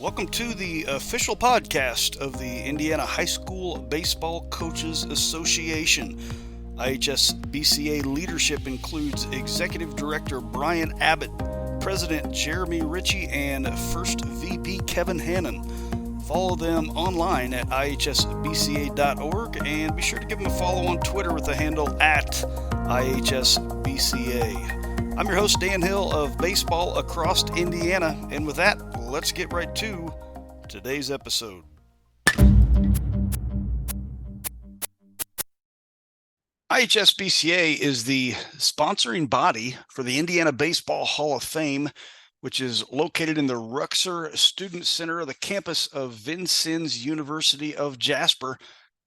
Welcome to the official podcast of the Indiana High School Baseball Coaches Association. IHSBCA leadership includes Executive Director Brian Abbott, President Jeremy Ritchie, and First VP Kevin Hannon. Follow them online at IHSBCA.org and be sure to give them a follow on Twitter with the handle at IHSBCA. I'm your host, Dan Hill of Baseball Across Indiana, and with that, let's get right to today's episode. IHSBCA is the sponsoring body for the Indiana Baseball Hall of Fame, which is located in the Ruxer Student Center of the campus of Vincennes University of Jasper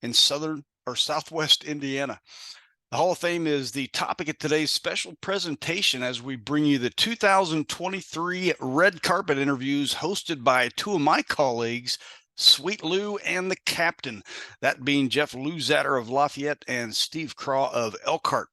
in southwest Indiana. The Hall of Fame is the topic of today's special presentation as we bring you the 2023 red carpet interviews hosted by two of my colleagues, Sweet Lou and the captain, that being Jeff Luzatter of Lafayette and Steve Craw of Elkhart.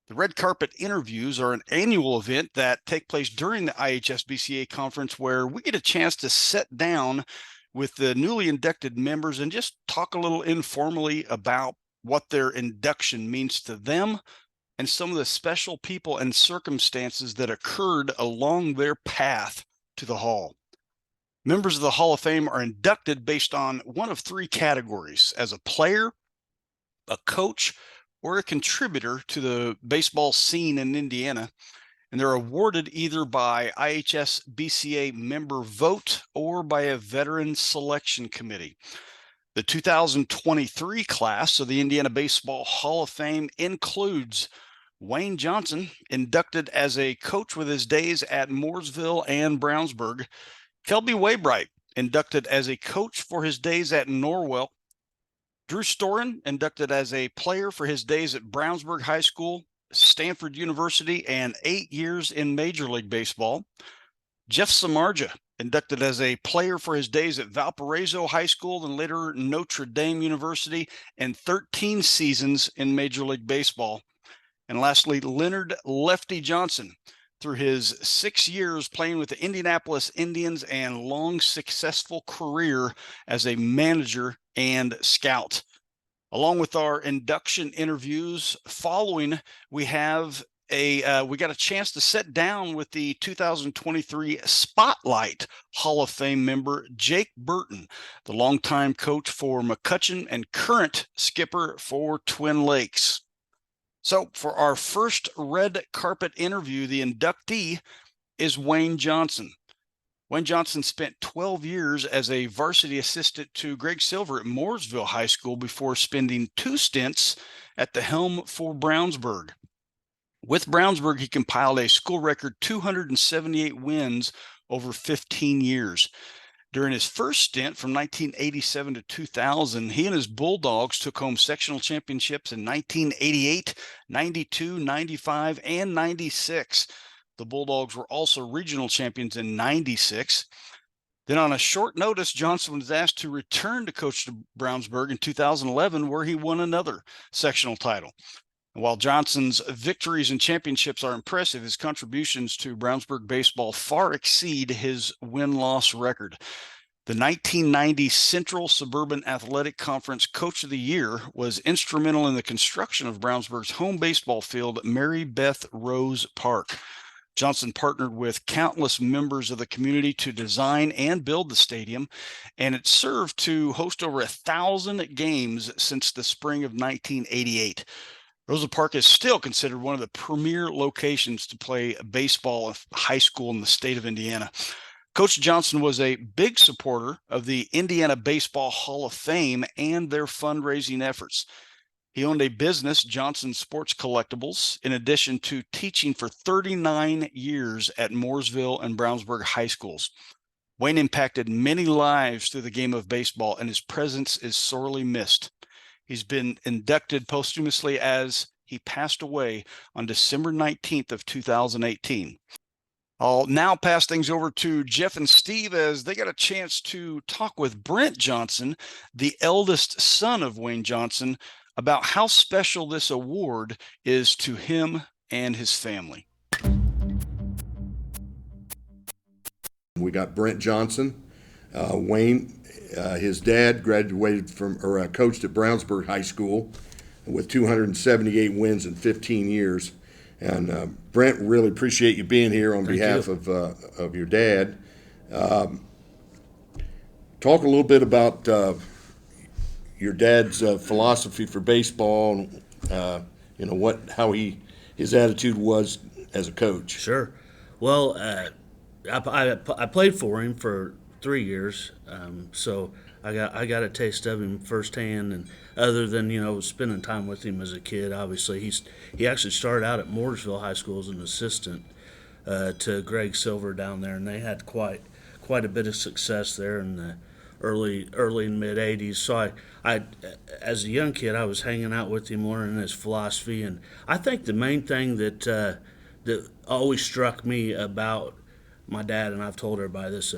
The red carpet interviews are an annual event that take place during the IHSBCA conference where we get a chance to sit down with the newly inducted members and just talk a little informally about what their induction means to them and some of the special people and circumstances that occurred along their path to the Hall. Members of the Hall of Fame are inducted based on one of three categories: as a player, a coach, or a contributor to the baseball scene in Indiana, and they're awarded either by IHSBCA member vote or by a veteran selection committee. The 2023 class of the Indiana Baseball Hall of Fame includes Wayne Johnson, inducted as a coach with his days at Mooresville and Brownsburg; Kelby Webright, inducted as a coach for his days at Norwell; Drew Storen, inducted as a player for his days at Brownsburg High School, Stanford University, and 8 years in Major League Baseball; Jeff Samardzija, inducted as a player for his days at Valparaiso High School and later Notre Dame University, and 13 seasons in Major League Baseball. And lastly, Leonard Lefty Johnston, through his 6 years playing with the Indianapolis Indians and long successful career as a manager and scout. Along with our induction interviews following, we got a chance to sit down with the 2023 Spotlight Hall of Fame member, Jake Burton, the longtime coach for McCutcheon and current skipper for Twin Lakes. So for our first red carpet interview, the inductee is Wayne Johnson. Wayne Johnson spent 12 years as a varsity assistant to Greg Silver at Mooresville High School before spending 2 stints at the helm for Brownsburg. With Brownsburg, he compiled a school record 278 wins over 15 years. During his first stint from 1987 to 2000, he and his Bulldogs took home sectional championships in 1988, 92, 95, and 96. The Bulldogs were also regional champions in 96. Then on a short notice, Johnson was asked to return to coach Brownsburg in 2011, where he won another sectional title. While Johnson's victories and championships are impressive, his contributions to Brownsburg baseball far exceed his win-loss record. The 1990 Central Suburban Athletic Conference Coach of the Year was instrumental in the construction of Brownsburg's home baseball field, Mary Beth Rose Park. Johnson partnered with countless members of the community to design and build the stadium, and it served to host over 1,000 games since the spring of 1988. Rosa Park is still considered one of the premier locations to play baseball at high school in the state of Indiana. Coach Johnson was a big supporter of the Indiana Baseball Hall of Fame and their fundraising efforts. He owned a business, Johnson Sports Collectibles, in addition to teaching for 39 years at Mooresville and Brownsburg high schools. Wayne impacted many lives through the game of baseball, and his presence is sorely missed. He's been inducted posthumously as he passed away on December 19th of 2018. I'll now pass things over to Jeff and Steve as they got a chance to talk with Brent Johnson, the eldest son of Wayne Johnson, about how special this award is to him and his family. We got Brent Johnson, Wayne, his dad graduated from or coached at Brownsburg High School with 278 wins in 15 years. And Brent, really appreciate you being here on behalf of your dad. Talk a little bit about your dad's philosophy for baseball, and how his attitude was as a coach. Sure. Well, I played for him for 3 years, so I got a taste of him firsthand. And other than spending time with him as a kid, obviously he actually started out at Mooresville High School as an assistant to Greg Silver down there, and they had quite a bit of success there in the early and mid '80s. So I as a young kid, I was hanging out with him, learning his philosophy, and I think the main thing that always struck me about my dad, and I've told everybody this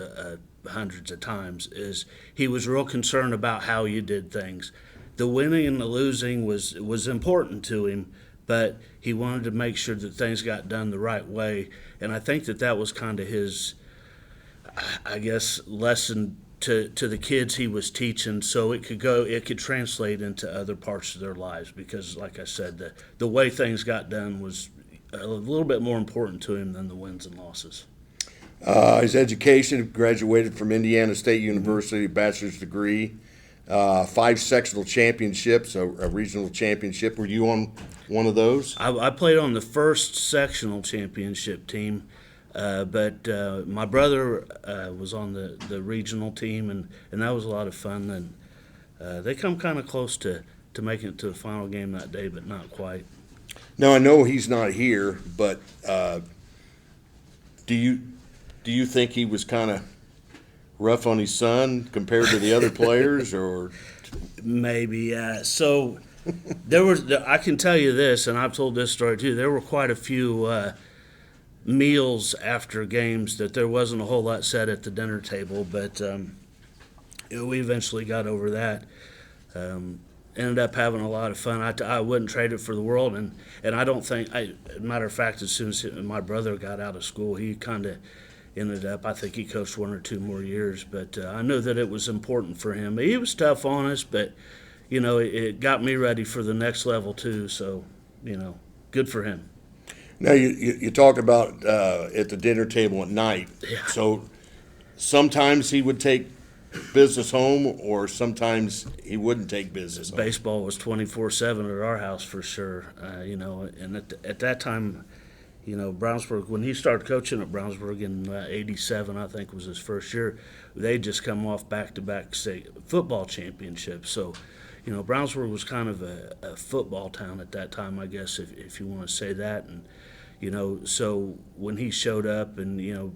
hundreds of times, is he was real concerned about how you did things. The winning and the losing was important to him, but he wanted to make sure that things got done the right way. And I think that was kind of his, I guess, lesson to the kids he was teaching, so it could translate into other parts of their lives. Because, like I said, the way things got done was a little bit more important to him than the wins and losses. His education, graduated from Indiana State University, bachelor's degree, 5 sectional championships, a regional championship. Were you on one of those? I played on the first sectional championship team, but my brother was on the regional team, and that was a lot of fun. And they come kind of close to making it to the final game that day, but not quite. Now, I know he's not here, but do you think he was kind of rough on his son compared to the other players, or maybe? So I can tell you this, and I've told this story too. There were quite a few meals after games that there wasn't a whole lot said at the dinner table, but we eventually got over that. Ended up having a lot of fun. I wouldn't trade it for the world, and I don't think. Matter of fact, as soon as my brother got out of school, he kind of ended up. I think he coached 1 or 2 more years, but I knew that it was important for him. He was tough on us, but it got me ready for the next level too. So good for him. Now you talk about at the dinner table at night. Yeah. So sometimes he would take business home, or sometimes he wouldn't take business home. Baseball was 24/7 at our house for sure. And at that time, Brownsburg, when he started coaching at Brownsburg in '87, I think was his first year, they just come off back-to-back state football championships. So, Brownsburg was kind of a football town at that time, I guess, if you want to say that. And, so when he showed up, and, a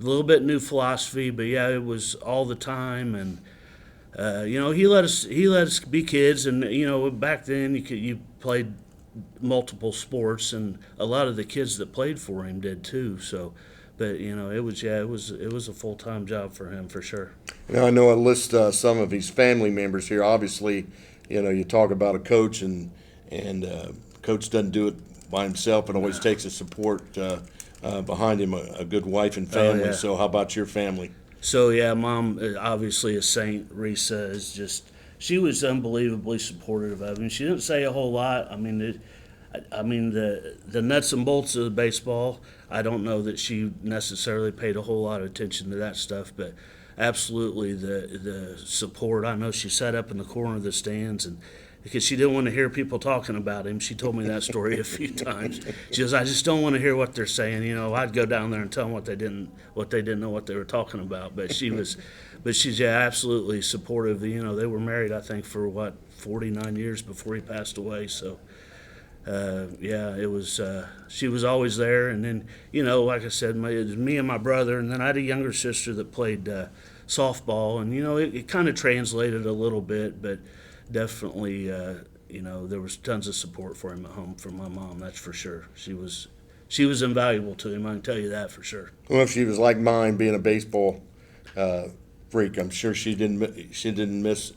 little bit new philosophy, but yeah, it was all the time. And, he let us be kids. And, back then you played multiple sports, and a lot of the kids that played for him did too. So, but it was a full-time job for him for sure. Now, I know I list some of his family members here. Obviously, you talk about a coach, and coach doesn't do it by himself, and always takes a support behind him, a good wife and family. Oh, yeah. So how about your family? So yeah, Mom, obviously a saint. Risa is just. She was unbelievably supportive of him. She didn't say a whole lot. I mean, the nuts and bolts of the baseball, I don't know that she necessarily paid a whole lot of attention to that stuff, but absolutely the support. I know she sat up in the corner of the stands, and because she didn't want to hear people talking about him. She told me that story a few times. She goes, I just don't want to hear what they're saying. I'd go down there and tell them what they didn't know what they were talking about. But she's absolutely supportive. They were married, I think, for 49 years before he passed away. So it was. She was always there. And then like I said, it was me and my brother, and then I had a younger sister that played softball, and it kind of translated a little bit, but definitely there was tons of support for him at home from my mom. That's for sure. She was invaluable to him. I can tell you that for sure. Well, if she was like mine, being a baseball freak, I'm sure she didn't miss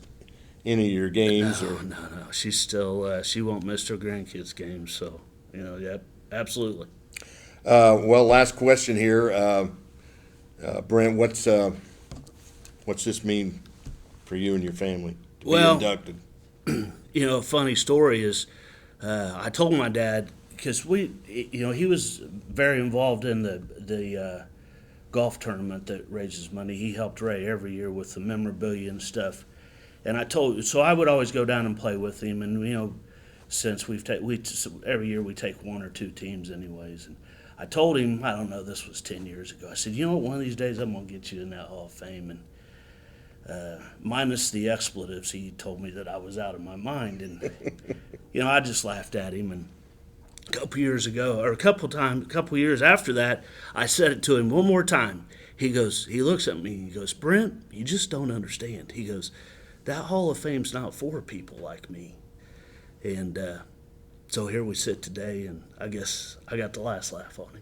any of your games. No. She's still she won't miss her grandkids' games. So yeah, absolutely. Well, last question here, Brent. What's this mean for you and your family to Well, be inducted? A funny story is I told my dad, because he was very involved in the golf tournament that raises money. He helped Ray every year with the memorabilia and stuff. And so I would always go down and play with him. And, since every year we take one or two teams anyways. And I told him, I don't know, this was 10 years ago. I said, one of these days I'm going to get you in that Hall of Fame. And minus the expletives, he told me that I was out of my mind. And, I just laughed at him. And a couple years after that, I said it to him one more time. He looks at me, he goes, Brent, you just don't understand. He goes, that Hall of Fame's not for people like me. And so here we sit today, and I guess I got the last laugh on him.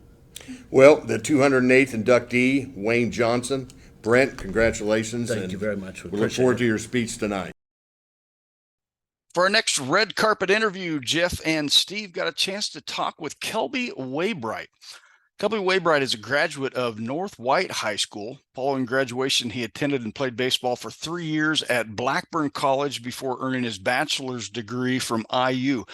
Well, the 208th inductee, Wayne Johnston. Brent, congratulations. Thank you very much. We look forward to your speech tonight. For our next red carpet interview, Jeff and Steve got a chance to talk with Kelby Webright. Kelby Webright is a graduate of North White High School. Following graduation, he attended and played baseball for 3 years at Blackburn College before earning his bachelor's degree from IU.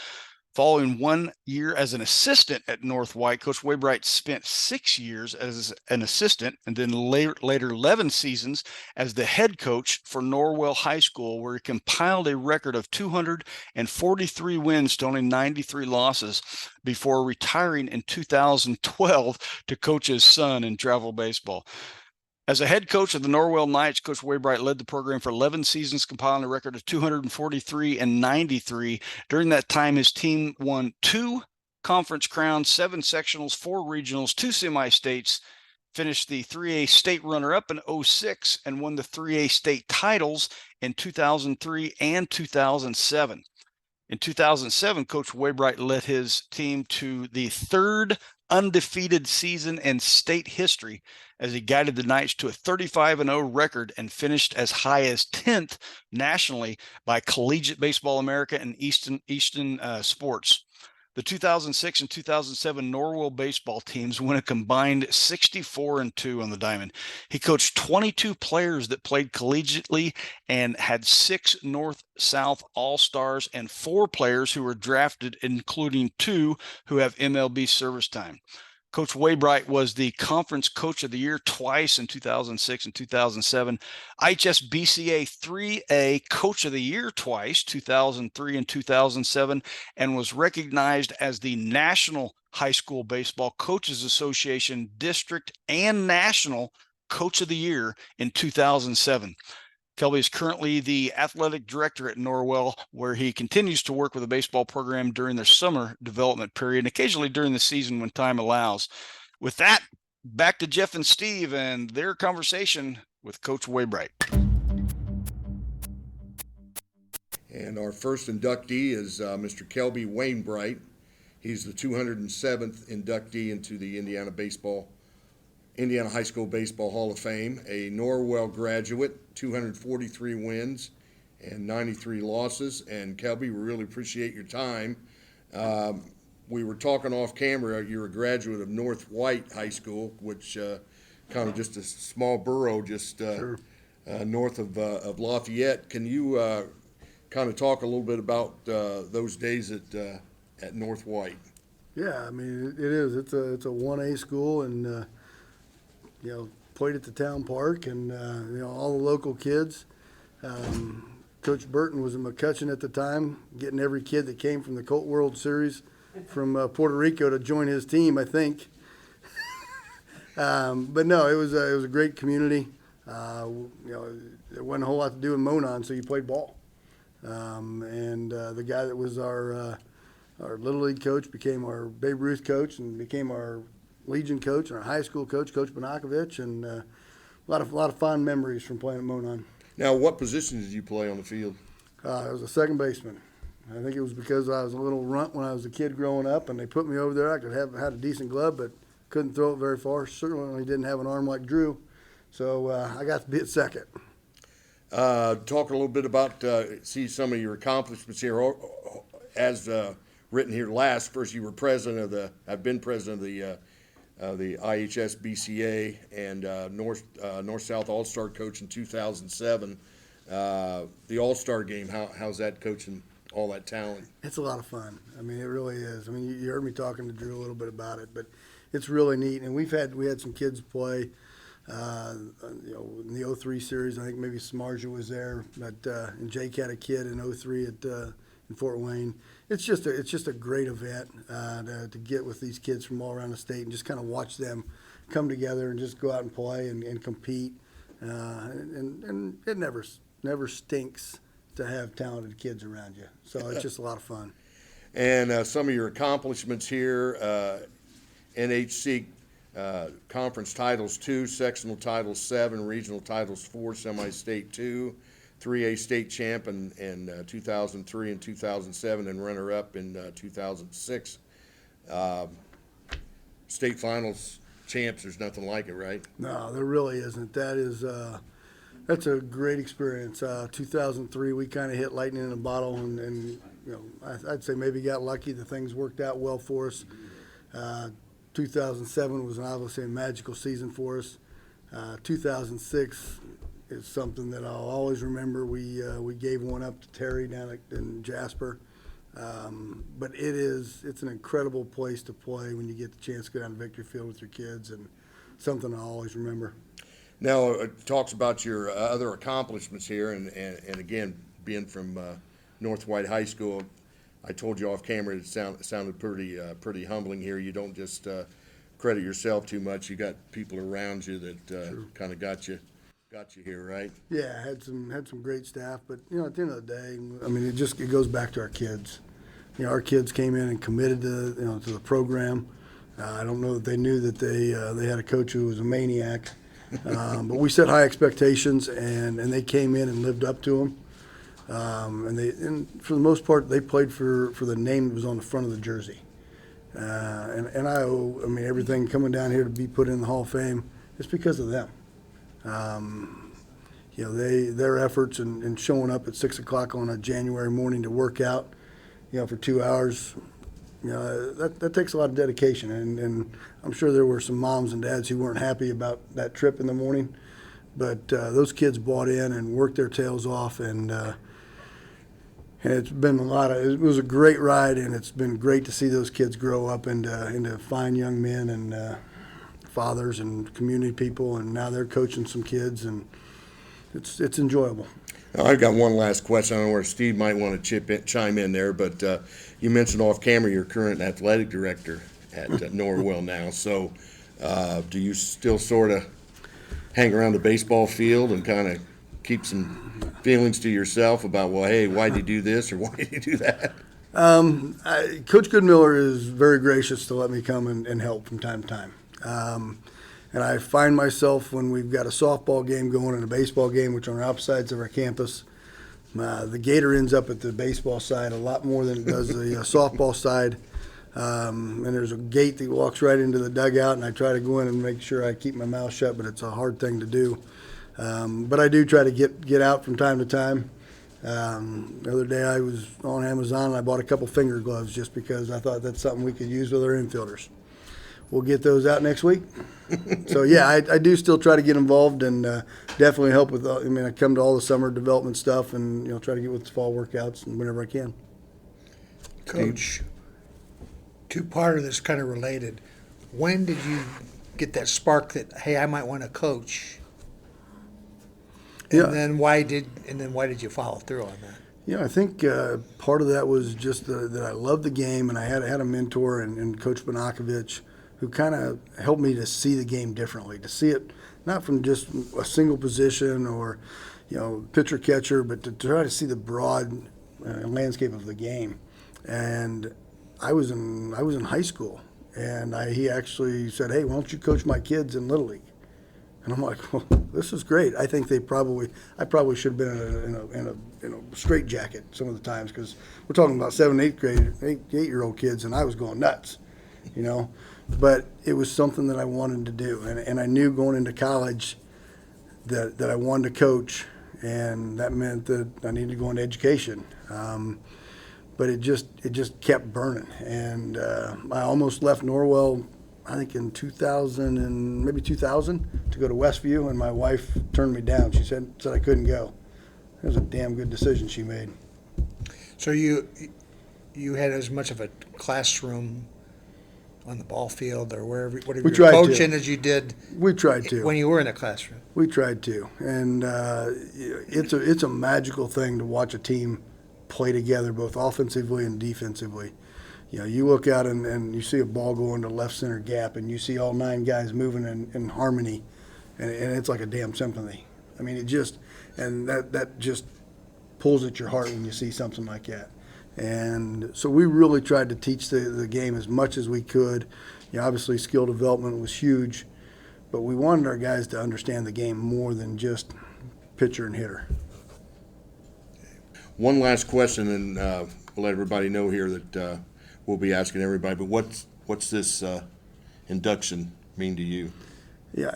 Following 1 year as an assistant at North White, Coach Webright spent 6 years as an assistant and then later 11 seasons as the head coach for Norwell High School, where he compiled a record of 243 wins to only 93 losses before retiring in 2012 to coach his son in travel baseball. As a head coach of the Norwell Knights, Coach Webright led the program for 11 seasons, compiling a record of 243 and 93. During that time, his team won 2 conference crowns, 7 sectionals, 4 regionals, 2 semi-states, finished the 3A state runner-up in 2006, and won the 3A state titles in 2003 and 2007. In 2007, Coach Webright led his team to the 3rd undefeated season in state history as he guided the Knights to a 35-0 record and finished as high as 10th nationally by Collegiate Baseball America and Easton Sports. The 2006 and 2007 Norwell baseball teams won a combined 64-2 on the diamond. He coached 22 players that played collegiately and had 6 North-South All-Stars and 4 players who were drafted, including 2 who have MLB service time. Coach Webright was the Conference Coach of the Year twice in 2006 and 2007, IHSBCA 3A Coach of the Year twice, 2003 and 2007, and was recognized as the National High School Baseball Coaches Association District and National Coach of the Year in 2007. Kelby is currently the athletic director at Norwell, where he continues to work with the baseball program during their summer development period and occasionally during the season when time allows. With that, back to Jeff and Steve and their conversation with Coach Webright. And our first inductee is Mr. Kelby Webright. He's the 207th inductee into the Indiana High School Baseball Hall of Fame, a Norwell graduate, 243 wins and 93 losses. And Kelby, we really appreciate your time. We were talking off camera. You're a graduate of North White High School, which kind of just a small borough just north of Lafayette. Can you kind of talk a little bit about those days at North White? Yeah, I mean it is. It's a 1A school, and played at the town park, and all the local kids. Coach Burton was in McCutcheon at the time, getting every kid that came from the Colt World Series from Puerto Rico to join his team, I think. But no, it was a great community. There wasn't a whole lot to do in Monon, so you played ball. And the guy that was our Little League coach became our Babe Ruth coach and became our Legion coach and our high school coach, Coach Bonakovich, and a lot of fond memories from playing at Monon. Now, what position did you play on the field? I was a second baseman. I think it was because I was a little runt when I was a kid growing up, and they put me over there. I had a decent glove, but couldn't throw it very far. Certainly didn't have an arm like Drew, so I got to be at second. Talk a little bit about see some of your accomplishments here. As written here last, first you were president of the the IHSBCA and North-South All-Star coach in 2007. The All-Star game, how's that coaching all that talent? It's a lot of fun. I mean, it really is. I mean, you heard me talking to Drew a little bit about it, but it's really neat. And we had some kids play, in the 03 series. I think maybe Samardzija was there, but and Jake had a kid in 03 in Fort Wayne. It's just a great event to get with these kids from all around the state and just kind of watch them come together and just go out and play and compete. And it never stinks to have talented kids around you. So it's just a lot of fun. And some of your accomplishments here, NHC conference titles 2, sectional titles 7, regional titles 4, semi-state 2, 3A state champ in 2003 and 2007, and runner-up in 2006. State finals champs, there's nothing like it, right? No, there really isn't. That's a great experience. 2003, we kind of hit lightning in a bottle, and I'd say maybe got lucky. The things worked out well for us. 2007 was obviously a magical season for us. 2006 is something that I'll always remember. We gave one up to Terry down in Jasper. But it's an incredible place to play when you get the chance to go down to Victory Field with your kids, and something I'll always remember. Now, it talks about your other accomplishments here, and again, being from North White High School, I told you off camera it sounded pretty humbling here. You don't just credit yourself too much. You got people around you that kind of got you here, right? Yeah, had some great staff, but at the end of the day, I mean, it goes back to our kids. Our kids came in and committed to the program. I don't know that they knew that they had a coach who was a maniac. But we set high expectations, and they came in and lived up to them. And for the most part, they played for the name that was on the front of the jersey. And I owe everything coming down here to be put in the Hall of Fame is because of them. Their efforts and showing up at 6 o'clock on a January morning to work out, for 2 hours. That takes a lot of dedication, and I'm sure there were some moms and dads who weren't happy about that trip in the morning, but those kids bought in and worked their tails off, and it's been it was a great ride, and it's been great to see those kids grow up into fine young men and fathers and community people, and now they're coaching some kids, and it's enjoyable. I've got one last question. I don't know where Steve might want to chime in there, but you mentioned off camera you're current athletic director at Norwell now. So do you still sort of hang around the baseball field and kind of keep some feelings to yourself about, well, hey, why did you do this or why did you do that? Coach Goodmiller is very gracious to let me come and help from time to time. And I find myself when we've got a softball game going and a baseball game, which are on opposite sides of our campus, the gator ends up at the baseball side a lot more than it does the softball side. And there's a gate that walks right into the dugout, and I try to go in and make sure I keep my mouth shut, but it's a hard thing to do. But I do try to get out from time to time. The other day I was on Amazon and I bought a couple finger gloves just because I thought that's something we could use with our infielders. We'll get those out next week. So, yeah, I do still try to get involved and definitely help with, I come to all the summer development stuff and, try to get with the fall workouts and whenever I can. Coach, two-parter that's kind of related. When did you get that spark that, hey, I might want to coach? And then why did you follow through on that? I think part of that was just that I loved the game, and I had a mentor and Coach Bonakovich who kind of helped me to see the game differently, to see it not from just a single position or, pitcher catcher, but to try to see the broad landscape of the game. And I was in high school, and he actually said, "Hey, why don't you coach my kids in Little League?" And I'm like, "Well, this is great." I think I probably should have been in a straitjacket some of the times, because we're talking about 7th, 8-year-old kids, and I was going nuts, But it was something that I wanted to do, and I knew going into college that I wanted to coach, and that meant that I needed to go into education. But it just kept burning, and I almost left Norwell I think in 2000 and maybe 2000 to go to Westview, and my wife turned me down. She said I couldn't go. It was a damn good decision she made. So you had as much of a classroom on the ball field or whatever We you're tried to. coaching as you did We tried to. when you were in a classroom. We tried to, and it's a magical thing to watch a team play together, both offensively and defensively. You know, you look out and you see a ball go into left center gap, and you see all 9 guys moving in harmony, and it's like a damn symphony. I mean, that just pulls at your heart when you see something like that. And so we really tried to teach the game as much as we could. You know, obviously skill development was huge, but we wanted our guys to understand the game more than just pitcher and hitter. One last question, and we'll let everybody know here that we'll be asking everybody, but what's this induction mean to you? Yeah,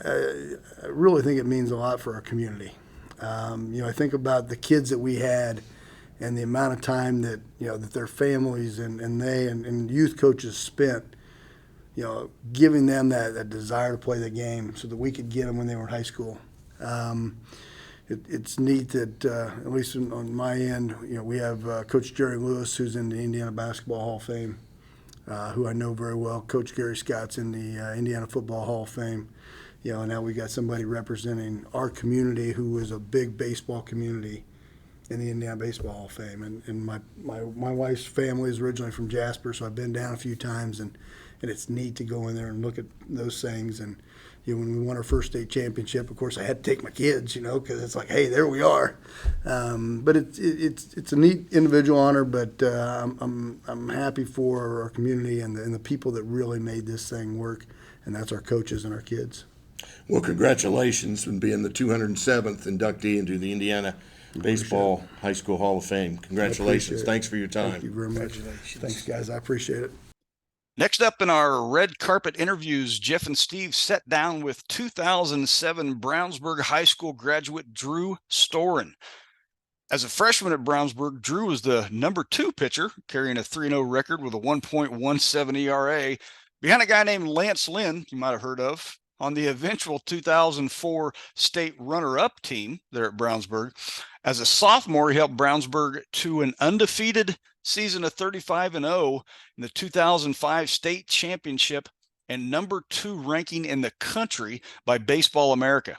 I really think it means a lot for our community. You know, I think about the kids that we had and the amount of time that, you know, that their families and they and youth coaches spent, you know, giving them that desire to play the game so that we could get them when they were in high school. It's neat that, at least on my end, you know, we have Coach Jerry Lewis, who's in the Indiana Basketball Hall of Fame, who I know very well. Coach Gary Scott's in the Indiana Football Hall of Fame. You know, now we got somebody representing our community who is a big baseball community in the Indiana Baseball Hall of Fame. And my wife's family is originally from Jasper, so I've been down a few times, and it's neat to go in there and look at those things. And, you know, when we won our first state championship, of course, I had to take my kids, you know, because it's like, hey, there we are. But it's a neat individual honor, but I'm happy for our community and the people that really made this thing work, and that's our coaches and our kids. Well, congratulations on being the 207th inductee into the Indiana Baseball High School Hall of Fame. Congratulations. Thanks for your time. Thank you very much. Thanks, guys. I appreciate it. Next up in our red carpet interviews, Jeff and Steve sat down with 2007 Brownsburg High School graduate Drew Storen. As a freshman at Brownsburg, Drew was the number 2 pitcher, carrying a 3-0 record with a 1.17 ERA, behind a guy named Lance Lynn, you might have heard of, on the eventual 2004 state runner-up team there at Brownsburg. As a sophomore, he helped Brownsburg to an undefeated season of 35-0 in the 2005 state championship and number 2 ranking in the country by Baseball America.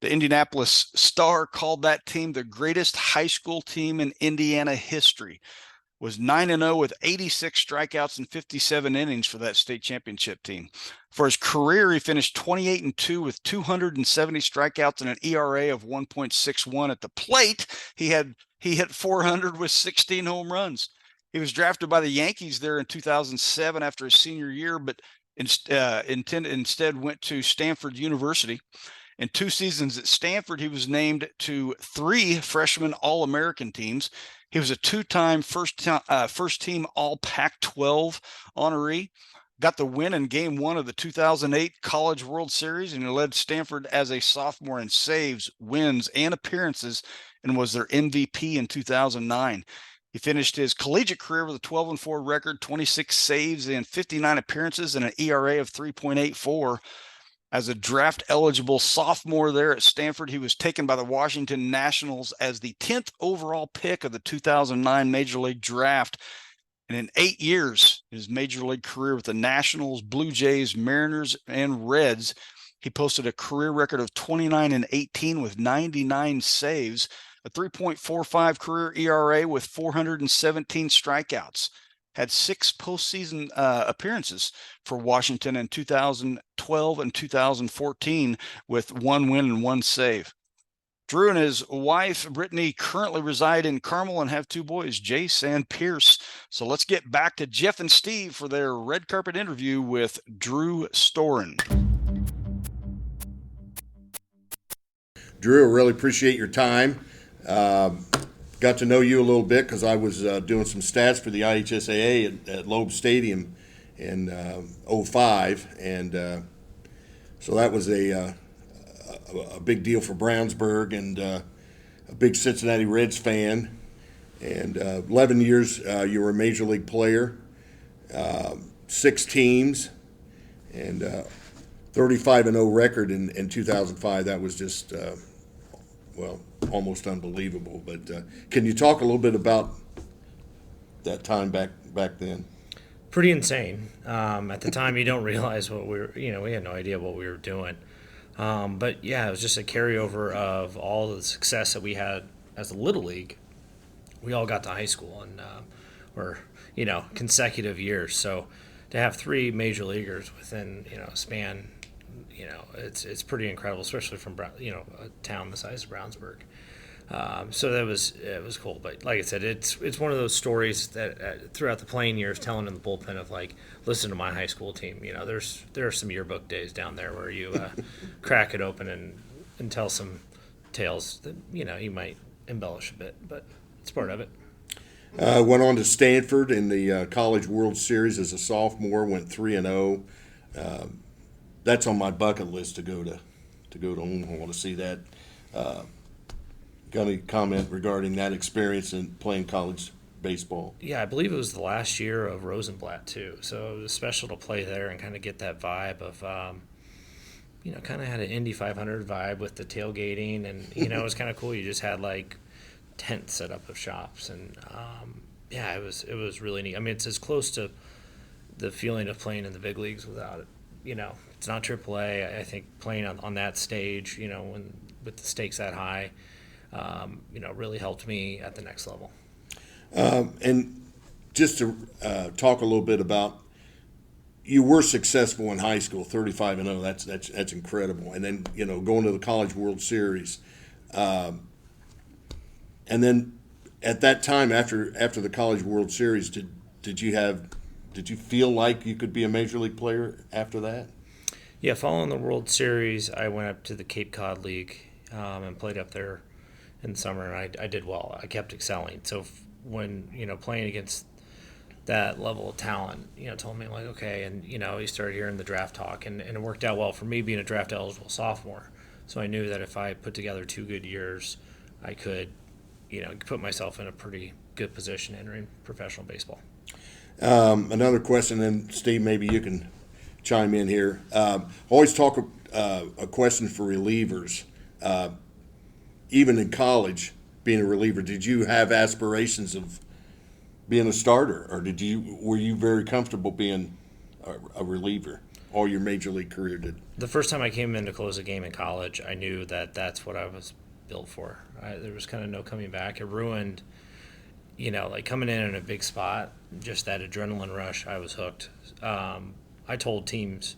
The Indianapolis Star called that team the greatest high school team in Indiana history. Was 9-0 with 86 strikeouts and 57 innings for that state championship team. For his career, he finished 28-2 with 270 strikeouts and an ERA of 1.61 at the plate. He hit 400 with 16 home runs. He was drafted by the Yankees there in 2007 after his senior year, but instead went to Stanford University. In 2 seasons at Stanford, he was named to 3 freshman All-American teams. He was a 2-time first-team All-Pac-12 honoree, got the win in Game 1 of the 2008 College World Series, and he led Stanford as a sophomore in saves, wins, and appearances, and was their MVP in 2009. He finished his collegiate career with a 12-4 record, 26 saves, and 59 appearances, and an ERA of 3.84. As a draft-eligible sophomore there at Stanford, he was taken by the Washington Nationals as the 10th overall pick of the 2009 Major League Draft. And in 8 years, his Major League career with the Nationals, Blue Jays, Mariners, and Reds, he posted a career record of 29-18 with 99 saves, a 3.45 career ERA with 417 strikeouts. Had 6 postseason appearances for Washington in 2012 and 2014 with 1 win and 1 save. Drew and his wife, Brittany, currently reside in Carmel and have 2 boys, Jace and Pierce. So let's get back to Jeff and Steve for their red carpet interview with Drew Storen. Drew, I really appreciate your time. Got to know you a little bit because I was doing some stats for the IHSAA at Loeb Stadium in 05, and so that was a big deal for Brownsburg, and a big Cincinnati Reds fan. And 11 years you were a major league player, 6 teams, And 35-0 record in 2005, that was just, well, almost unbelievable. But can you talk a little bit about that time back then? Pretty insane. At the time, you don't realize what we had no idea what we were doing. But yeah, it was just a carryover of all the success that we had as a Little League. We all got to high school and were, consecutive years. So to have 3 major leaguers within, a span, it's pretty incredible, especially from, a town the size of Brownsburg. So it was cool. But like I said, it's one of those stories that throughout the playing years, telling in the bullpen of like, listen to my high school team. There are some yearbook days down there where you crack it open and tell some tales that you might embellish a bit, but it's part of it. Went on to Stanford in the College World Series as a sophomore. Went 3-0. That's on my bucket list to go to Omaha to see that. Got any comment regarding that experience in playing college baseball? Yeah, I believe it was the last year of Rosenblatt too, so it was special to play there and kind of get that vibe of, kind of had an Indy 500 vibe with the tailgating, and it was kind of cool. You just had like tents set up of shops, and it was really neat. I mean, it's as close to the feeling of playing in the big leagues without it. It's not AAA. I think playing on that stage, when with the stakes that high. Really helped me at the next level. And just to talk a little bit about, you were successful in high school, 35-0. That's incredible. And then going to the College World Series, and then at that time after the College World Series, did you feel like you could be a major league player after that? Yeah, following the World Series, I went up to the Cape Cod League and played up there in the summer, and I did well. I kept excelling. So when playing against that level of talent, told me like, okay, and you started hearing the draft talk, and it worked out well for me being a draft eligible sophomore. So I knew that if I put together 2 good years, I could put myself in a pretty good position entering professional baseball. Another question, and Steve, maybe you can chime in here. Always talk a question for relievers. Even in college, being a reliever, did you have aspirations of being a starter, or were you very comfortable being a reliever all your major league career? The first time I came in to close a game in college, I knew that that's what I was built for. There was kind of no coming back. It ruined, like coming in a big spot, just that adrenaline rush. I was hooked. I told teams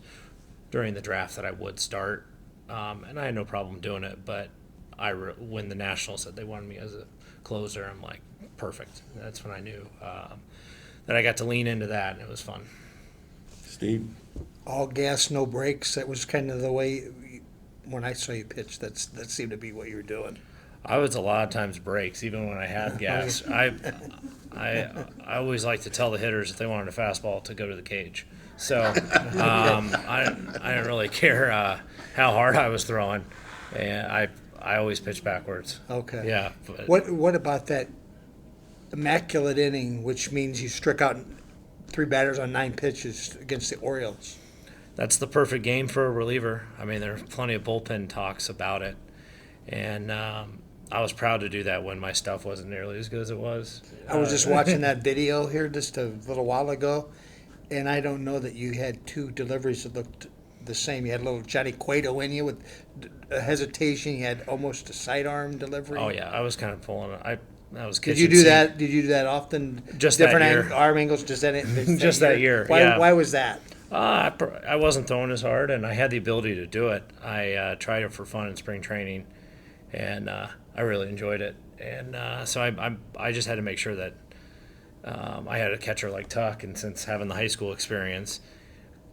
during the draft that I would start, and I had no problem doing it, but when the Nationals said they wanted me as a closer, I'm like, perfect. That's when I knew that I got to lean into that, and it was fun. Steve? All gas, no brakes. That was kind of the way, when I saw you pitch, that seemed to be what you were doing. I was a lot of times brakes, even when I had gas. I always like to tell the hitters if they wanted a fastball to go to the cage. So I didn't really care how hard I was throwing, and I always pitch backwards. Okay. Yeah. What about that immaculate inning, which means you struck out 3 batters on 9 pitches against the Orioles? That's the perfect game for a reliever. I mean, there are plenty of bullpen talks about it, and I was proud to do that when my stuff wasn't nearly as good as it was. I was just watching that video here just a little while ago, and I don't know that you had 2 deliveries that looked the same. You had a little Johnny Cueto in you with a hesitation. You had almost a sidearm delivery. Oh yeah, I was kind of pulling. I was. Did you do that? Did you do that often? Just different that year. arm angles. Just that year. Why? Yeah. Why was that? I wasn't throwing as hard, and I had the ability to do it. I tried it for fun in spring training, and I really enjoyed it. And so I just had to make sure that I had a catcher like Tuck, and since having the high school experience,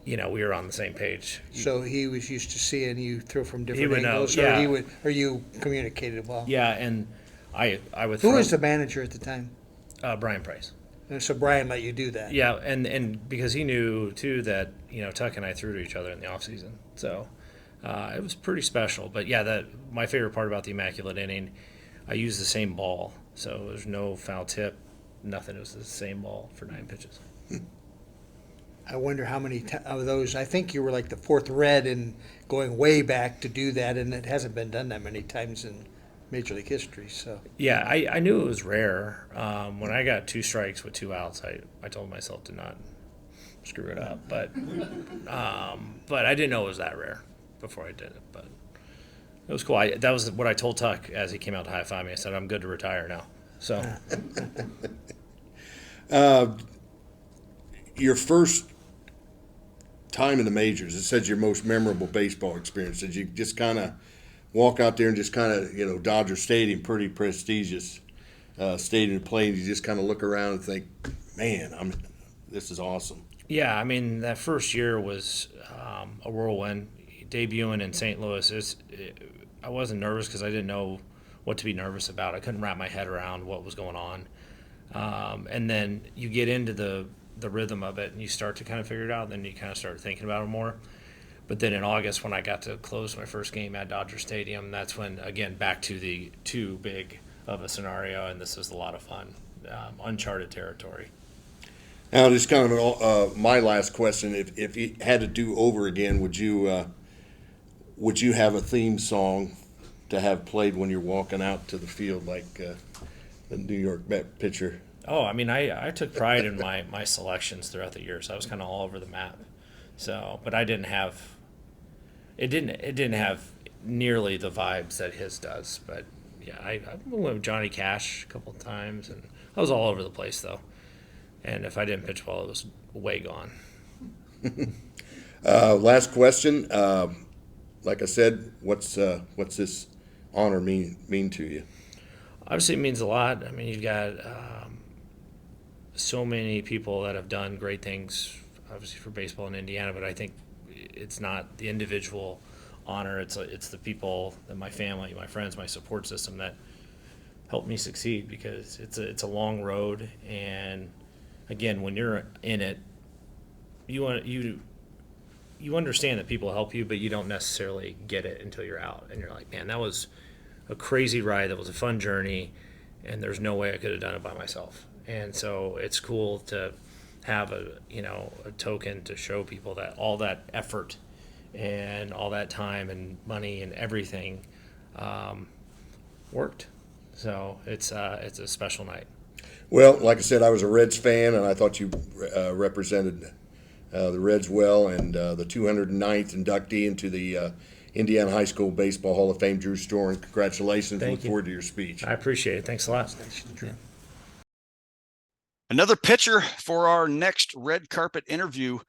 we were on the same page. So he was used to seeing you throw from different would know, angles, yeah. or you communicated well. Yeah, and I would. Who was the manager at the time? Brian Price. And so Brian let you do that. Yeah, and because he knew too that Tuck and I threw to each other in the off season, so it was pretty special. But yeah, my favorite part about the immaculate inning, I used the same ball, so there's no foul tip, nothing. It was the same ball for 9 pitches. I wonder how many of those, I think you were like the fourth red and going way back to do that, and it hasn't been done that many times in Major League history, so. Yeah, I knew it was rare. When I got 2 strikes with 2 outs, I told myself to not screw it up. But I didn't know it was that rare before I did it. But it was cool. That was what I told Tuck as he came out to high five me. I said, I'm good to retire now. So Your first time in the majors, it says your most memorable baseball experience. Did you just kind of walk out there and just kind of, Dodger Stadium, pretty prestigious stadium to play, and you just kind of look around and think, man, this is awesome. yeah, I mean that first year was a whirlwind. Debuting in St. Louis, I wasn't nervous because I didn't know what to be nervous about. I couldn't wrap my head around what was going on. And then you get into the rhythm of it and you start to kind of figure it out, and then you kind of start thinking about it more. But then in August, when I got to close my first game at Dodger Stadium, that's when, again, back to the too big of a scenario, and this was a lot of fun. Uncharted territory. Now, just kind of my last question: if you had to do over again, would you have a theme song to have played when you're walking out to the field, like the New York Met pitcher? Oh, I mean, I took pride in my selections throughout the year, so I was kind of all over the map. So, but I didn't have. It didn't have nearly the vibes that his does, but yeah, I went with Johnny Cash a couple of times, and I was all over the place though. And if I didn't pitch well, it was way gone. Last question. Like I said, what's this honor mean to you? Obviously, it means a lot. I mean, you've got so many people that have done great things, obviously for baseball in Indiana, but I think it's not the individual honor. It's the people, that my family, my friends, my support system that helped me succeed, because it's a long road. And again, when you're in it, you understand that people help you, but you don't necessarily get it until you're out, and you're like, man, that was a crazy ride. That was a fun journey, and there's no way I could have done it by myself. And so it's cool to have a token to show people that all that effort and all that time and money and everything worked. So it's a special night. Well, like I said, I was a Reds fan, and I thought you represented the Reds well, and the 209th inductee into the Indiana High School Baseball Hall of Fame, Drew Storen. Congratulations. Thank Look you. forward to your speech. I appreciate it. Thanks a lot. Another pitcher for our next red carpet interview.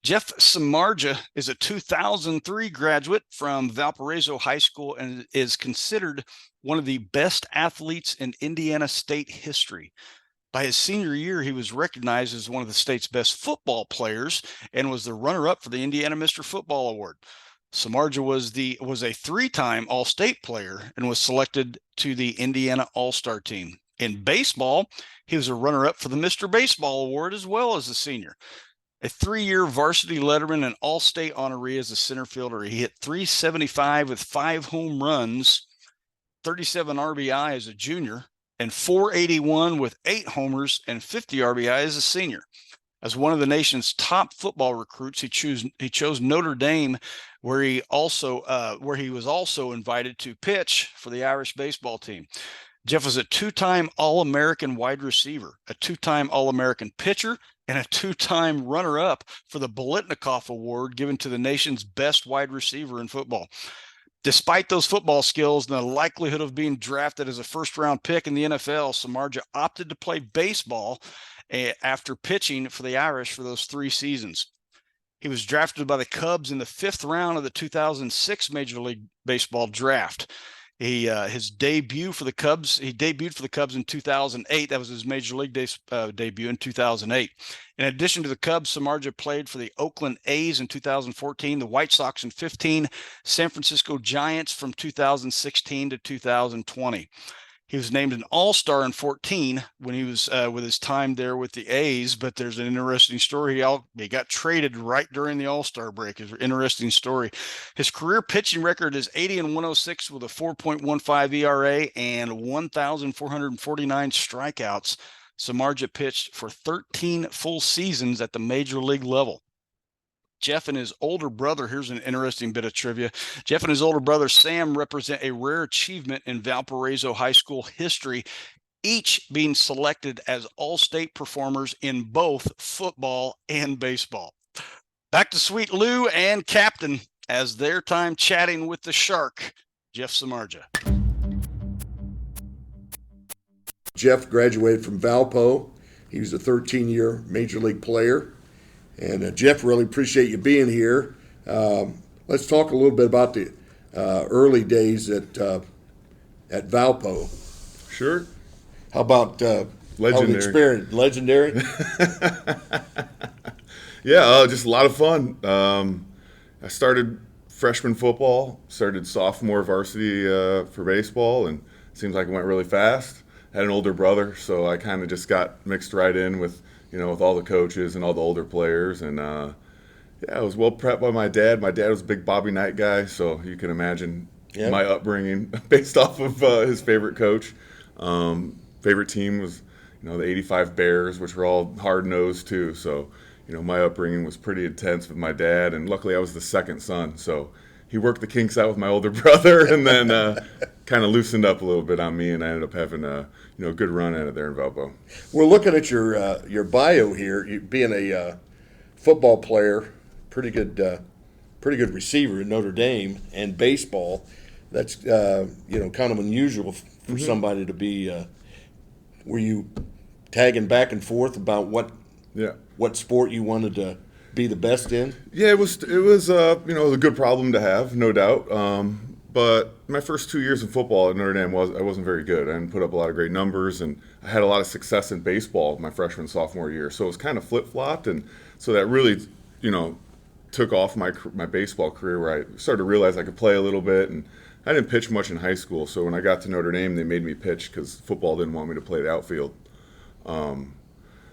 Jeff Samardzija is a 2003 graduate from Valparaiso High School and is considered one of the best athletes in Indiana state history. By his senior year, he was recognized as one of the state's best football players and was the runner-up for the Indiana Mr. Football Award. Samardzija was a 3-time All-State player and was selected to the Indiana All-Star team. In baseball, he was a runner-up for the Mr. Baseball Award as well as a senior. A 3-year varsity letterman and all-state honoree as a center fielder. He hit .375 with 5 home runs, 37 RBI as a junior, and .481 with 8 homers and 50 RBI as a senior. As one of the nation's top football recruits, he chose Notre Dame, where he was also invited to pitch for the Irish baseball team. Jeff was a 2-time All-American wide receiver, a 2-time All-American pitcher, and a 2-time runner-up for the Bolitnikoff Award given to the nation's best wide receiver in football. Despite those football skills and the likelihood of being drafted as a first-round pick in the NFL, Samardzija opted to play baseball after pitching for the Irish for those 3 seasons. He was drafted by the Cubs in the 5th round of the 2006 Major League Baseball draft. He debuted for the Cubs in 2008. That was his Major League debut in 2008. In addition to the Cubs, Samardzija played for the Oakland A's in 2014, the White Sox in 2015, San Francisco Giants from 2016 to 2020. He was named an All-Star in 2014 when he was with his time there with the A's, but there's an interesting story. He got traded right during the All-Star break. It's an interesting story. His career pitching record is 80-106 with a 4.15 ERA and 1,449 strikeouts. Samardzija pitched for 13 full seasons at the major league level. Jeff and his older brother, here's an interesting bit of trivia. Jeff and his older brother, Sam, represent a rare achievement in Valparaiso high school history, each being selected as all-state performers in both football and baseball. Back to Sweet Lou and Captain as their time chatting with the Shark, Jeff Samardzija. Jeff graduated from Valpo. He was a 13-year major league player. And Jeff, really appreciate you being here. Let's talk a little bit about the early days at Valpo. Sure. How about Legendary. how the experience? Legendary? Yeah, just a lot of fun. I started freshman football, started sophomore varsity for baseball, and it seems like it went really fast. Had an older brother, so I kind of just got mixed right in with, with all the coaches and all the older players. And yeah, I was well prepped by my dad. My dad was a big Bobby Knight guy, so you can imagine my upbringing based off of his favorite coach. Favorite team was, the '85 Bears, which were all hard-nosed too. So, my upbringing was pretty intense with my dad, and luckily I was the second son. So he worked the kinks out with my older brother, and then kind of loosened up a little bit on me, and I ended up having a good run at it there in Valpo. We're looking at your bio here. You being a football player, pretty good receiver at Notre Dame, and baseball. That's kind of unusual for somebody to be. Were you tagging back and forth about what sport you wanted to be the best in? Yeah, it was a good problem to have, no doubt. But my first 2 years in football at Notre Dame I wasn't very good. I didn't put up a lot of great numbers, and I had a lot of success in baseball my freshman sophomore year. So it was kind of flip-flopped, and so that really took off my baseball career, where I started to realize I could play a little bit, and I didn't pitch much in high school. So when I got to Notre Dame, they made me pitch because football didn't want me to play the outfield.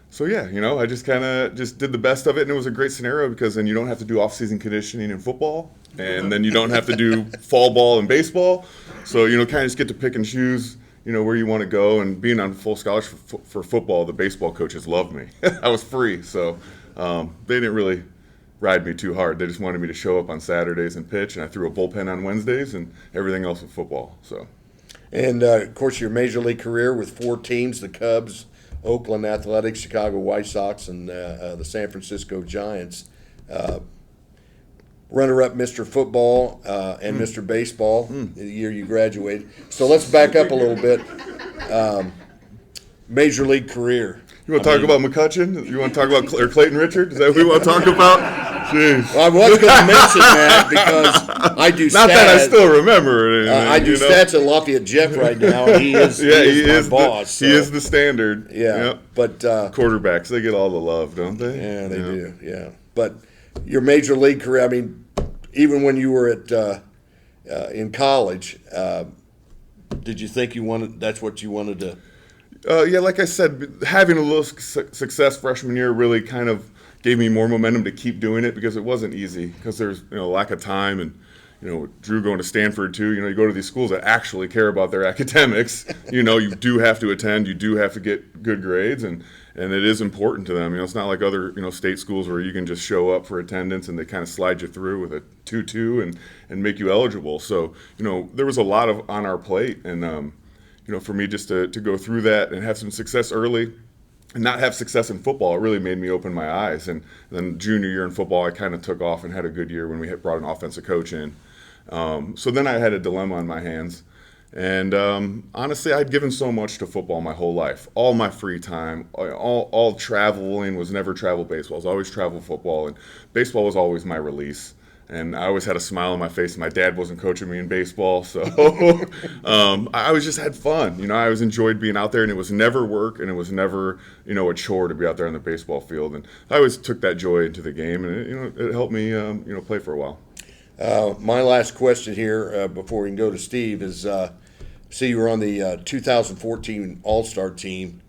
So yeah, I just kind of did the best of it, and it was a great scenario because then you don't have to do off-season conditioning in football, and then you don't have to do fall ball in baseball. So kind of just get to pick and choose, where you want to go. And being on full scholarship for football, the baseball coaches loved me. I was free, so they didn't really ride me too hard. They just wanted me to show up on Saturdays and pitch, and I threw a bullpen on Wednesdays, and everything else was football. So, and of course, your major league career with 4 teams: the Cubs, Oakland Athletics, Chicago White Sox, and the San Francisco Giants. Runner-up Mr. Football and Mr. Baseball the year you graduated. So let's back up a little bit. Major league career. You want to talk about McCutcheon? You want to talk about Clayton Richard? Is that what we want to talk about? Jeez. Well, I was going to mention that because I do stats. Not that I still remember it. I do stats at Lafayette Jeff right now, and he is my boss. He is the standard. Yeah. Yep. But quarterbacks, they get all the love, don't they? Yeah, they do. Yeah. But your major league career, I mean, even when you were in college, did you think that's what you wanted to? Yeah, like I said, having a little success freshman year really kind of gave me more momentum to keep doing it because it wasn't easy because there's lack of time, and Drew going to Stanford too. You go to these schools that actually care about their academics. You do have to attend, you do have to get good grades, and it is important to them. It's not like other state schools where you can just show up for attendance and they kind of slide you through with a 2-2 and make you eligible. So there was a lot on our plate, and for me just to go through that and have some success early and not have success in football, it really made me open my eyes. And then junior year in football, I kind of took off and had a good year when we brought an offensive coach in. So then I had a dilemma on my hands. And honestly, I'd given so much to football my whole life. All my free time, all traveling was never travel baseball. It was always travel football. And baseball was always my release. And I always had a smile on my face. My dad wasn't coaching me in baseball, so I always just had fun. I always enjoyed being out there, and it was never work, and it was never, a chore to be out there on the baseball field. And I always took that joy into the game, and it helped me, play for a while. My last question here before we can go to Steve is, see, you were on the 2014 All-Star team.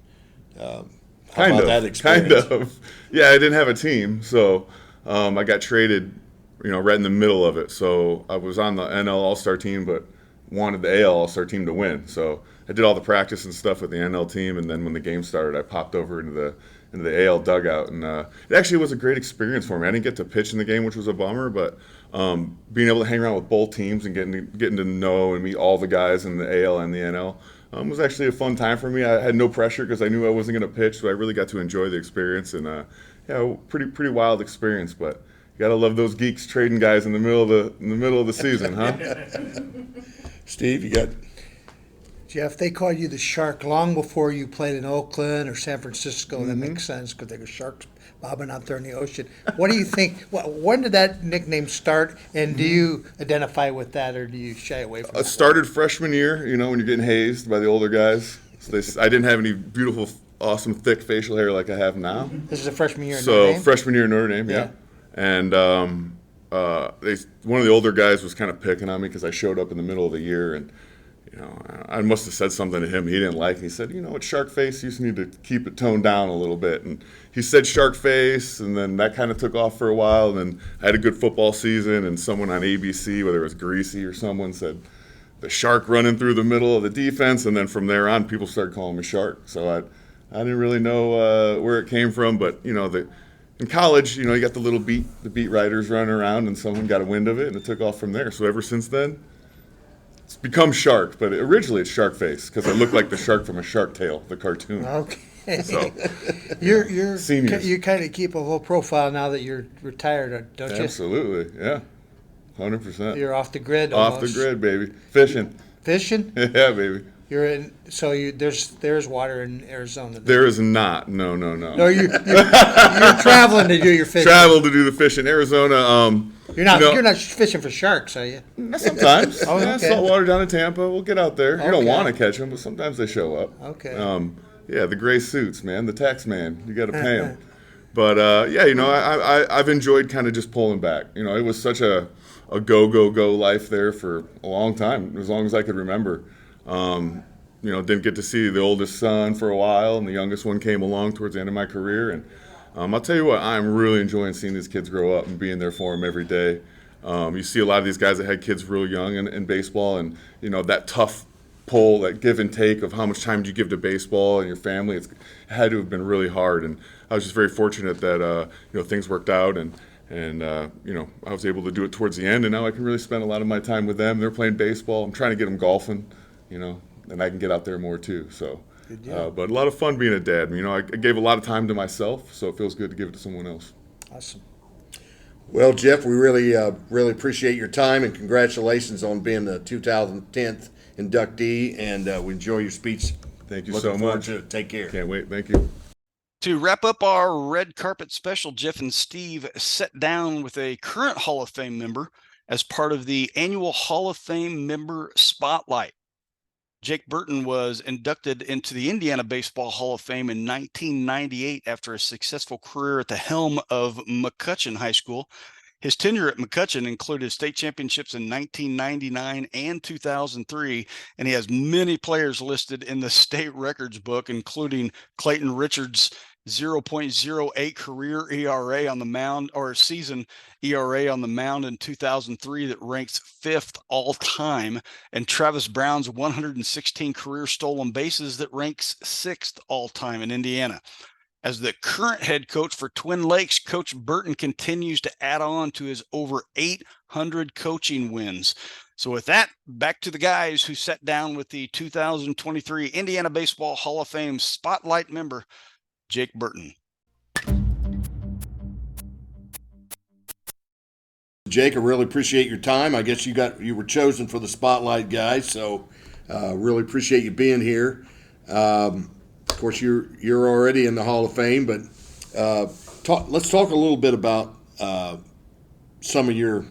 How about that experience? Kind of. Yeah, I didn't have a team, so I got traded right in the middle of it. So I was on the NL All-Star team, but wanted the AL All-Star team to win. So I did all the practice and stuff with the NL team, and then when the game started, I popped over into the AL dugout, and it actually was a great experience for me. I didn't get to pitch in the game, which was a bummer, but being able to hang around with both teams and getting to know and meet all the guys in the AL and the NL was actually a fun time for me. I had no pressure because I knew I wasn't going to pitch, so I really got to enjoy the experience, and pretty wild experience. But you got to love those geeks trading guys in the middle of the season, huh? Steve, you got Jeff, they called you the Shark long before you played in Oakland or San Francisco. That makes sense because they were sharks bobbing out there in the ocean. What do you think? When did that nickname start? And do you identify with that, or do you shy away from it? I started freshman year, when you're getting hazed by the older guys. So I didn't have any beautiful, awesome, thick facial hair like I have now. This is a freshman year in Notre Dame? So freshman year in Notre Dame, yeah. And one of the older guys was kind of picking on me because I showed up in the middle of the year, and I must have said something to him he didn't like. He said, it's shark face. You just need to keep it toned down a little bit. And he said shark face, and then that kind of took off for a while. And then I had a good football season, and someone on ABC, whether it was Greasy or someone, said the shark running through the middle of the defense. And then from there on, people started calling me Shark. So I didn't really know where it came from. But, in college, you got the beat writers running around, and someone got a wind of it, and it took off from there. So ever since then, it's become Shark, but originally it's Shark Face because I look like the shark from a Shark Tale, the cartoon. Okay. So, you're seniors. You kind of keep a whole profile now that you're retired, don't you? Absolutely, yeah, 100%. You're off the grid. Off Almost. the grid, baby. Fishing. Fishing? Yeah, baby. You're in. So there's water in Arizona. There is not. No. No, you're traveling to do your fishing. Travel to do the fish in Arizona. You're not fishing for sharks, are you? Sometimes. Oh, okay. Saltwater down in Tampa. We'll get out there. You don't Okay. want to catch them, but sometimes they show up. Okay. Yeah, the gray suits, man. The tax man. You got to pay him. But I've enjoyed kind of just pulling back. It was such a go life there for a long time, as long as I could remember. Didn't get to see the oldest son for a while, and the youngest one came along towards the end of my career. And I'll tell you what, I'm really enjoying seeing these kids grow up and being there for them every day. You see a lot of these guys that had kids real young in baseball, and that tough pull, that give and take of how much time do you give to baseball and your family. It had to have been really hard, and I was just very fortunate that things worked out, and I was able to do it towards the end, and now I can really spend a lot of my time with them. They're playing baseball. I'm trying to get them golfing, and I can get out there more too. So, but a lot of fun being a dad. I gave a lot of time to myself, so it feels good to give it to someone else. Awesome. Well, Jeff, we really appreciate your time, and congratulations on being the 2010 inductee, and we enjoy your speech. Thank you Looking so forward much. to it. Take care. Can't wait. Thank you. To wrap up our red carpet special, Jeff and Steve sat down with a current Hall of Fame member as part of the annual Hall of Fame member spotlight. Jake Burton was inducted into the Indiana Baseball Hall of Fame in 1998 after a successful career at the helm of McCutcheon High School. His tenure at McCutcheon included state championships in 1999 and 2003, and he has many players listed in the state records book, including Clayton Richards' 0.08 career ERA on the mound, or season ERA on the mound in 2003 that ranks 5th all time, and Travis Brown's 116 career stolen bases that ranks 6th all time in Indiana. As the current head coach for Twin Lakes, Coach Burton continues to add on to his over 800 coaching wins. So with that, back to the guys who sat down with the 2023 Indiana Baseball Hall of Fame spotlight member, Jake Burton. Jake, I really appreciate your time. I guess you were chosen for the spotlight, guys. So really appreciate you being here. Of course, you're already in the Hall of Fame, but let's talk a little bit about some of your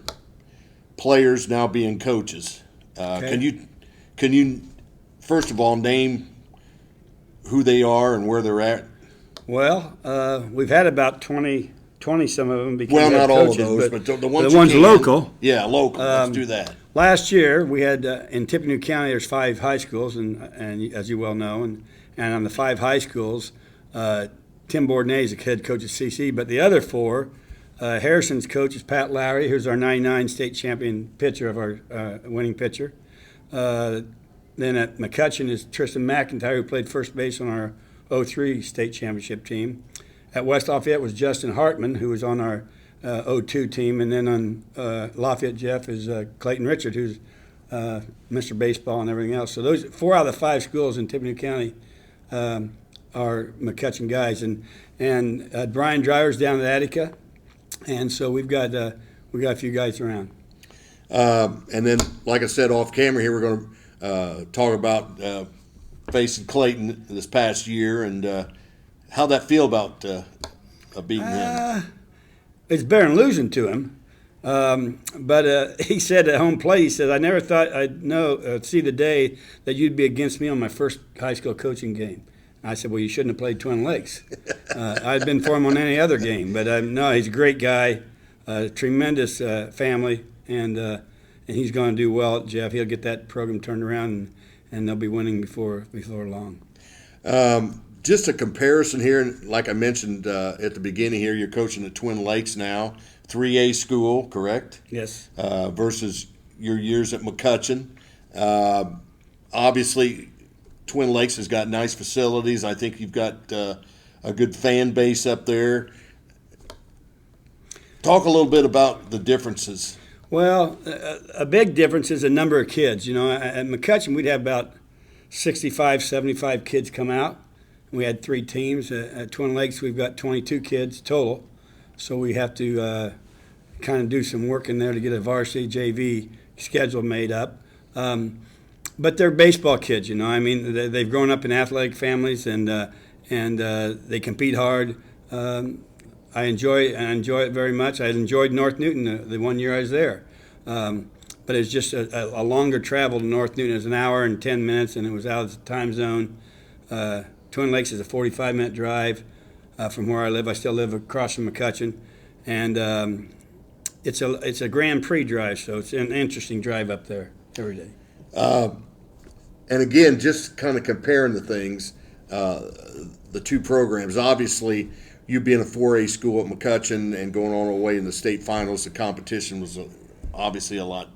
players now being coaches. Okay. Can you first of all name who they are and where they're at? Well, we've had about 20 some of them. Because Well, they're not all of coaches, those, but the ones the you ones can. local. Yeah, local. Let's do that. Last year, we had in Tippecanoe County, there's 5 high schools, and as you well know, and on the 5 high schools, Tim Bourdonnais is the head coach at CC, but the other 4, Harrison's coach is Pat Lowry, who's our '99 state champion pitcher of our winning pitcher. Then at McCutcheon is Tristan McIntyre, who played first base on our '03 state championship team. At West Lafayette was Justin Hartman, who was on our '02 team. And then on Lafayette Jeff is Clayton Richard, who's Mr. Baseball and everything else. So those 4 out of the 5 schools in Tippecanoe County are McCutcheon guys. And Brian Dreyer's down at Attica. And so we've got a few guys around. And then, like I said, off camera here, we're going to talk about facing Clayton this past year and how'd that feel about beating him? It's better than losing to him. But he said at home plate, he said, I never thought I'd see the day that you'd be against me on my first high school coaching game. I said, well, you shouldn't have played Twin Lakes. I'd been for him on any other game. But no, he's a great guy, tremendous family, and he's going to do well at Jeff. He'll get that program turned around, and they'll be winning before long. Just a comparison here, like I mentioned at the beginning here, you're coaching at Twin Lakes now, 3A school, correct? Yes. Versus your years at McCutcheon. Obviously, Twin Lakes has got nice facilities. I think you've got a good fan base up there. Talk a little bit about the differences. Well, a big difference is the number of kids. You know, at McCutcheon, we'd have about 65, 75 kids come out. We had 3 teams. At Twin Lakes, we've got 22 kids total. So we have to kind of do some work in there to get a varsity JV schedule made up. But they're baseball kids, you know. I mean, they've grown up in athletic families, and they compete hard. I enjoy it very much. I enjoyed North Newton the 1 year I was there. But it's just a longer travel to North Newton. It was an hour and 10 minutes, and it was out of the time zone. Twin Lakes is a 45-minute drive from where I live. I still live across from McCutcheon. And it's a Grand Prix drive, so it's an interesting drive up there every day. And again, just kind of comparing the things, the two programs. Obviously, you being a 4A school at McCutcheon and going all the way in the state finals, the competition was obviously a lot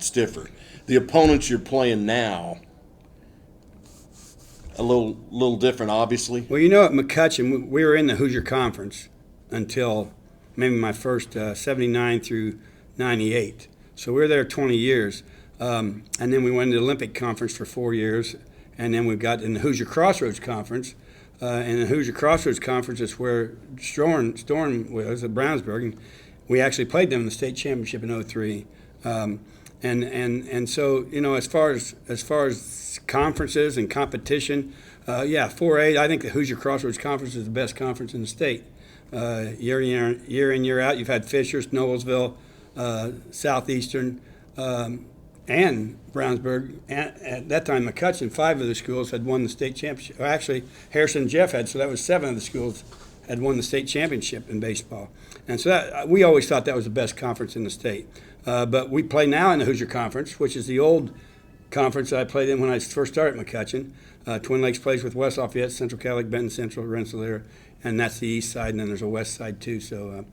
stiffer. The opponents you're playing now, a little different, obviously. Well, you know, at McCutcheon, we were in the Hoosier Conference until maybe my first 79 through 98. So we were there 20 years. And then we went into the Olympic Conference for 4 years. And then we got in the Hoosier Crossroads Conference. And the Hoosier Crossroads Conference is where Storen was at Brownsburg. And we actually played them in the state championship in '03. And so, you know, as far as conferences and competition, 4A, I think the Hoosier Crossroads Conference is the best conference in the state. Year in, year out, you've had Fishers, Noblesville, Southeastern, and Brownsburg. At that time, McCutcheon, 5 of the schools had won the state championship. Actually, Harrison and Jeff had, so that was 7 of the schools had won the state championship in baseball. And so we always thought that was the best conference in the state. But we play now in the Hoosier Conference, which is the old conference that I played in when I first started at McCutcheon. Twin Lakes plays with West Lafayette, Central Catholic, Benton Central, Rensselaer, and that's the east side, and then there's a west side too. So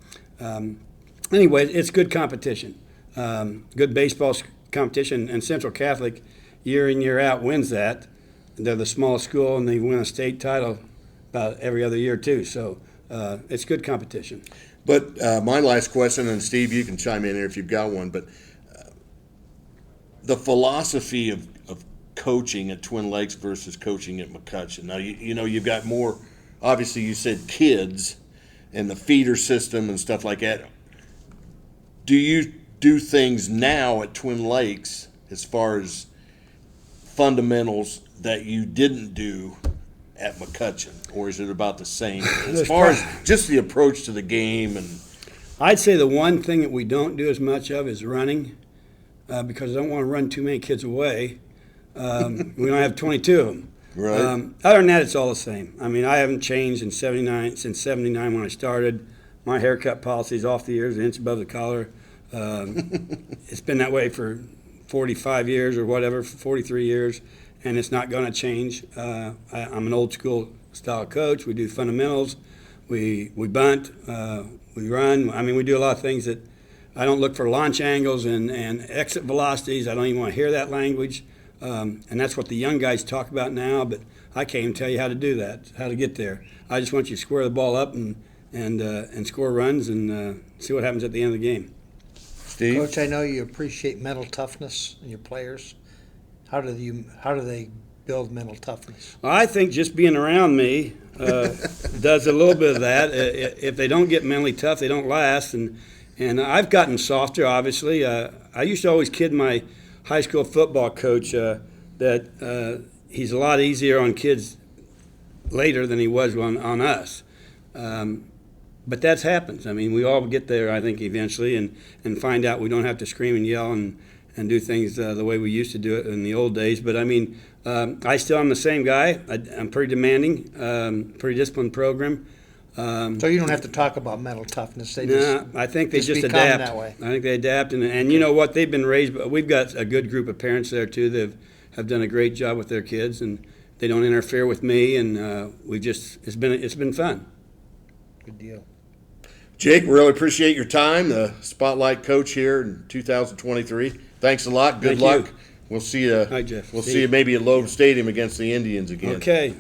anyway, it's good competition, good baseball competition, and Central Catholic year in, year out wins that. They're the smallest school, and they win a state title about every other year too. So it's good competition. But my last question, and Steve, you can chime in here if you've got one, but the philosophy of coaching at Twin Lakes versus coaching at McCutcheon. Now, you know, you've got more, obviously you said kids and the feeder system and stuff like that. Do you do things now at Twin Lakes as far as fundamentals that you didn't do at McCutcheon, or is it about the same as far as just the approach to the game? And I'd say the one thing that we don't do as much of is running, because I don't want to run too many kids away. We don't have 22 of them. Right. Other than that, it's all the same. I mean, I haven't changed since '79 when I started. My haircut policy is off the ears, an inch above the collar. It's been that way for 45 years or whatever, 43 years, and it's not going to change. I'm an old school style coach. We do fundamentals. We bunt. We run. I mean, we do a lot of things that I don't look for launch angles and exit velocities. I don't even want to hear that language. And that's what the young guys talk about now, but I can't even tell you how to do that, how to get there. I just want you to square the ball up and score runs and see what happens at the end of the game. Steve? Coach, I know you appreciate mental toughness in your players. How do they build mental toughness? Well, I think just being around me does a little bit of that. If they don't get mentally tough, they don't last. And I've gotten softer, obviously. I used to always kid my high school football coach that he's a lot easier on kids later than he was on us. But that happens. I mean, we all get there, I think, eventually and find out we don't have to scream and yell and do things the way we used to do it in the old days. But, I mean, I still am the same guy. I'm pretty demanding, pretty disciplined program. So you don't have to talk about mental toughness. I think they just become adapt. that way. I think they adapt. And you know what? They've been raised. We've got a good group of parents there, too, that have done a great job with their kids. And they don't interfere with me. And it's been fun. Good deal. Jake, really appreciate your time, the Spotlight coach here in 2023. Thanks a lot. Good Thank luck. you. We'll see you. Hi, Jeff. We'll See see you you. maybe at Loeb Stadium against the Indians again. Okay.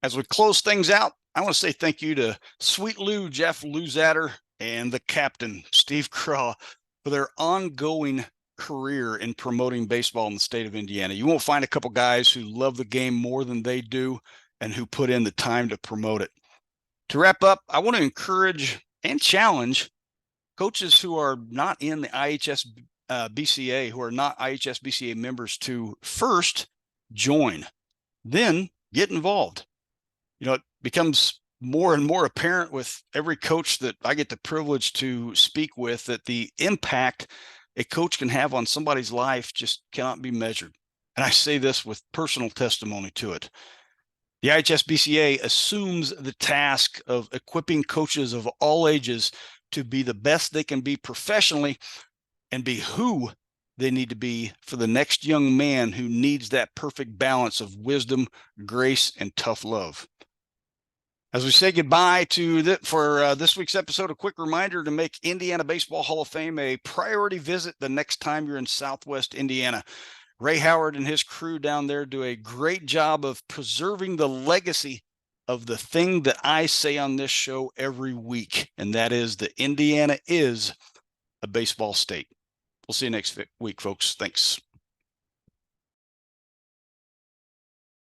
As we close things out, I want to say thank you to Sweet Lou, Jeff Luzatter, and the captain, Steve Craw, for their ongoing career in promoting baseball in the state of Indiana. You won't find a couple guys who love the game more than they do and who put in the time to promote it. To wrap up, I want to encourage and challenge coaches who are not in the IHSBCA, who are not IHSBCA members, to first join, then get involved. You know, it becomes more and more apparent with every coach that I get the privilege to speak with that the impact a coach can have on somebody's life just cannot be measured. And I say this with personal testimony to it. The IHSBCA assumes the task of equipping coaches of all ages to be the best they can be professionally and be who they need to be for the next young man who needs that perfect balance of wisdom, grace, and tough love. As we say goodbye for this week's episode, a quick reminder to make Indiana Baseball Hall of Fame a priority visit the next time you're in Southwest Indiana. Ray Howard and his crew down there do a great job of preserving the legacy of the thing that I say on this show every week, and that is that Indiana is a baseball state. We'll see you next week, folks. Thanks.